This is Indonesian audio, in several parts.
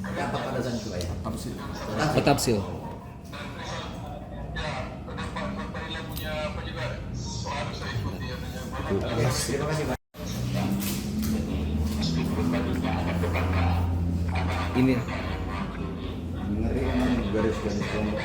Ada apa pada saat itu Pak ya? Tafsir. Petapsil. Yes, terima kasih Pak. Ini Ngeri emang garis-garis kelompok.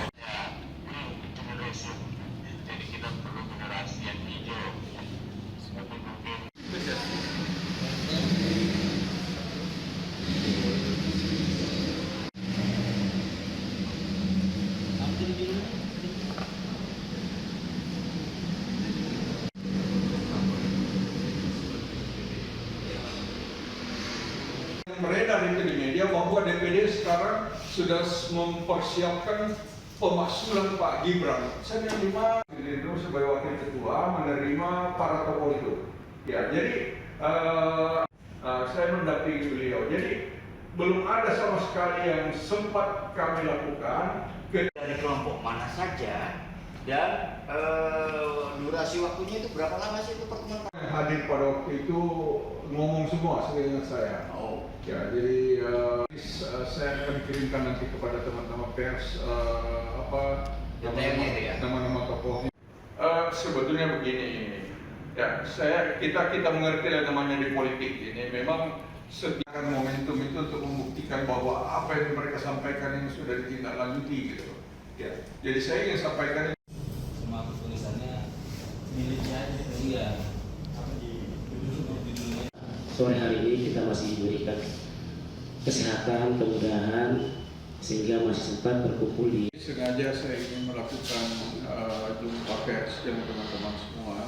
Beredar itu di media bahwa DPD sekarang sudah mempersiapkan pemaksulan Pak Gibran. Saya menerima itu sebagai wakil ketua menerima para tokoh itu. Ya, jadi saya mendampingi beliau. Jadi belum ada sama sekali yang sempat kami lakukan Dari kelompok mana saja dan durasi waktunya itu berapa lama sih itu pertemuan Pak? yang hadir pada waktu itu ngomong semua seingat saya. Oh, Ya, jadi saya akan kirimkan nanti kepada teman-teman pers detailnya itu ya? nama-nama tokoh. Sebetulnya begini, ya kita mengerti lah namanya di politik ini memang sediakan momentum itu untuk membuktikan bahwa apa yang mereka sampaikan ini sudah ditindaklanjuti gitu. Ya, jadi saya ingin sampaikan Cuma tulisannya miliknya aja iya. Apa di judulnya? Sore hari ini kita masih diberikan kesehatan, kemudahan sehingga masih sempat berkumpul di. Sengaja saya ingin melakukan jumpa pers dengan teman-teman semua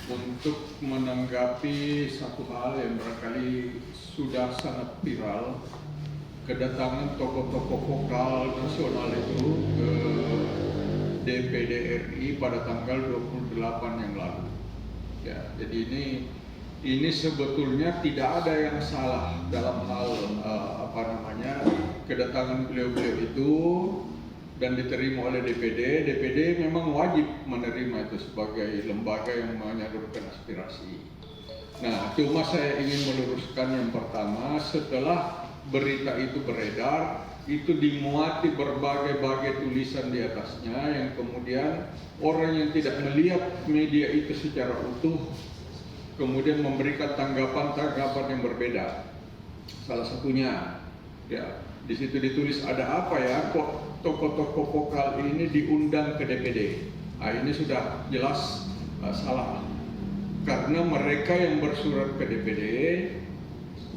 untuk menanggapi satu hal yang barangkali sudah sangat viral, kedatangan tokoh-tokoh vokal nasional itu ke DPD RI pada tanggal 28 yang lalu. Ya, jadi ini sebetulnya tidak ada yang salah dalam hal kedatangan beliau-beliau itu dan diterima oleh DPD. DPD memang wajib menerima itu sebagai lembaga yang menyalurkan aspirasi. Nah, cuma saya ingin meluruskan yang pertama, setelah berita itu beredar, itu dimuati berbagai-bagai tulisan di atasnya yang kemudian orang yang tidak melihat media itu secara utuh kemudian memberikan tanggapan-tanggapan yang berbeda. Salah satunya, ya, di situ ditulis ada apa ya, kok tokoh-tokoh vokal ini diundang ke DPD. Nah, ini sudah jelas salah. Karena mereka yang bersurat ke DPD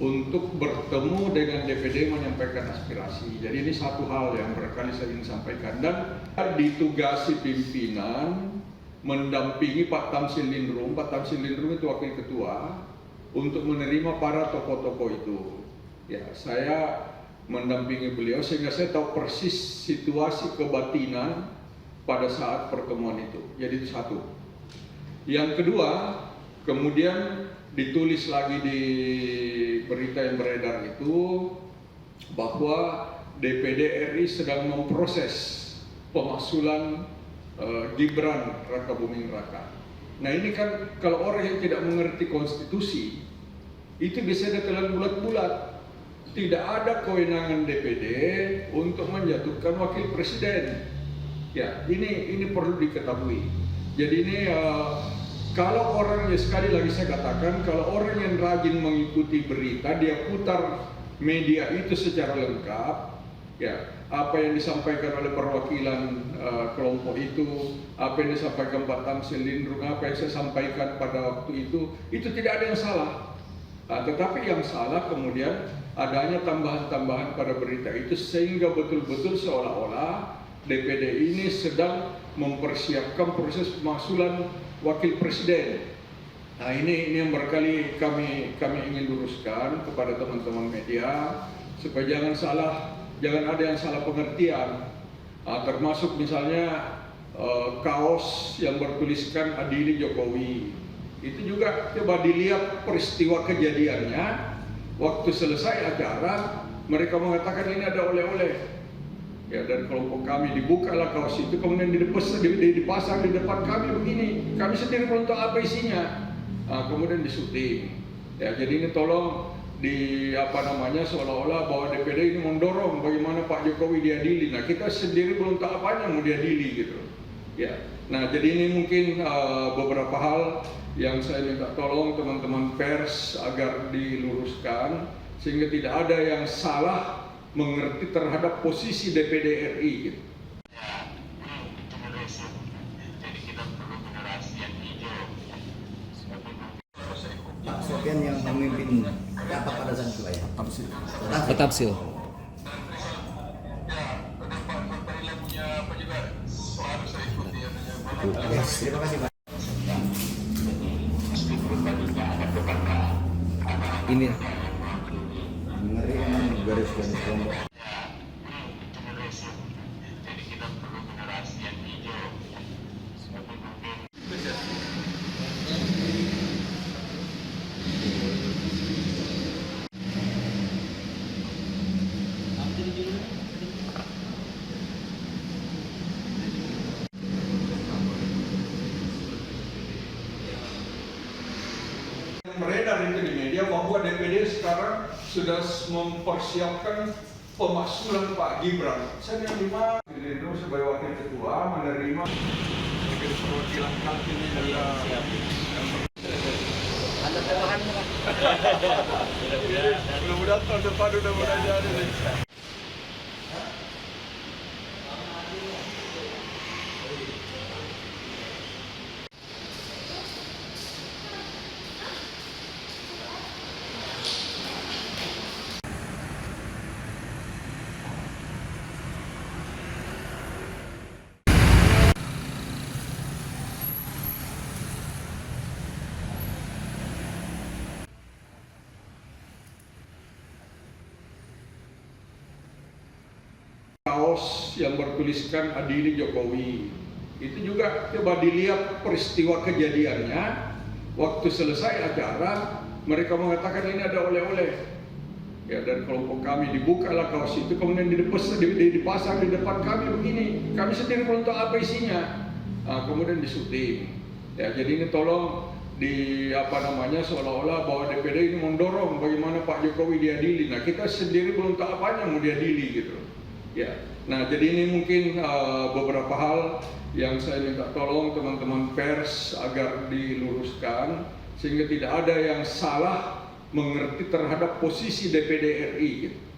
untuk bertemu dengan DPD menyampaikan aspirasi. Jadi ini satu hal yang barangkali saya ingin sampaikan. Dan ditugasi pimpinan mendampingi Pak Tamsil Lindrung. Pak Tamsil Lindrung itu wakil ketua untuk menerima para tokoh-tokoh itu. Ya, saya mendampingi beliau sehingga saya tahu persis situasi kebatinan pada saat pertemuan itu. Jadi itu satu. Yang kedua, kemudian ditulis lagi di berita yang beredar itu bahwa DPD RI sedang memproses pemaksulan Gibran Raka Buming Raka. Nah, ini kan kalau orang yang tidak mengerti konstitusi itu bisa ditelan bulat-bulat. Tidak ada kewenangan DPD untuk menjatuhkan wakil presiden. Ya, ini perlu diketahui. Jadi ini kalau orang, ya sekali lagi saya katakan, kalau orang yang rajin mengikuti berita, dia putar media itu secara lengkap, ya, apa yang disampaikan oleh perwakilan kelompok itu, apa yang disampaikan Pak Tamsil Lindrung, apa yang saya sampaikan pada waktu itu tidak ada yang salah. Nah, tetapi yang salah kemudian adanya tambahan-tambahan pada berita itu sehingga betul-betul seolah-olah DPD ini sedang mempersiapkan proses pemaksulan wakil presiden. Nah, ini yang berkali kami ingin luruskan kepada teman-teman media supaya jangan ada yang salah pengertian. Termasuk misalnya kaos yang bertuliskan Adili Jokowi. Itu juga coba dilihat peristiwa kejadiannya. Waktu selesai acara, mereka mengatakan ini ada oleh-oleh. Ya, dan kelompok kami dibukalah kaos itu, kemudian dipasang di depan kami begini. Kami sendiri belum tahu apa isinya. Kemudian disuting. Ya, jadi ini tolong seolah-olah bahwa DPD ini mendorong bagaimana Pak Jokowi diadili. Nah, kita sendiri belum tahu apanya mau diadili gitu. Ya. Nah, jadi ini mungkin beberapa hal yang saya minta tolong teman-teman pers agar diluruskan sehingga tidak ada yang salah mengerti terhadap posisi DPD RI gitu. Pak Sofian yang memimpin rapat pada saat itu, Pak ya? Tafsil. Terima kasih, Pak. Ini Ngeri emang garis-garis kelompok. Beredar itu di media bahwa DPD sekarang sudah mempersiapkan pemaksulan Pak Gibran. Saya yang lima itu sebagai wakil ketua menerima sebagai perwakilan kantin ada Ada tambahan Pak? mudah-mudahan tahun depan udah mulai jadi. Kaos yang bertuliskan adili Jokowi itu juga coba dilihat peristiwa kejadiannya waktu selesai acara mereka mengatakan ini ada oleh-oleh ya dari kelompok kami, dibukalah kaos itu kemudian dipasang di depan kami begini, kami sendiri belum tahu apa isinya. Kemudian disuting ya, jadi ini tolong seolah-olah bahwa DPD ini mendorong bagaimana Pak Jokowi diadili. Nah, kita sendiri belum tahu apanya mau diadili gitu. Ya, nah jadi ini mungkin beberapa hal yang saya minta tolong teman-teman pers agar diluruskan sehingga tidak ada yang salah mengerti terhadap posisi DPD RI gitu.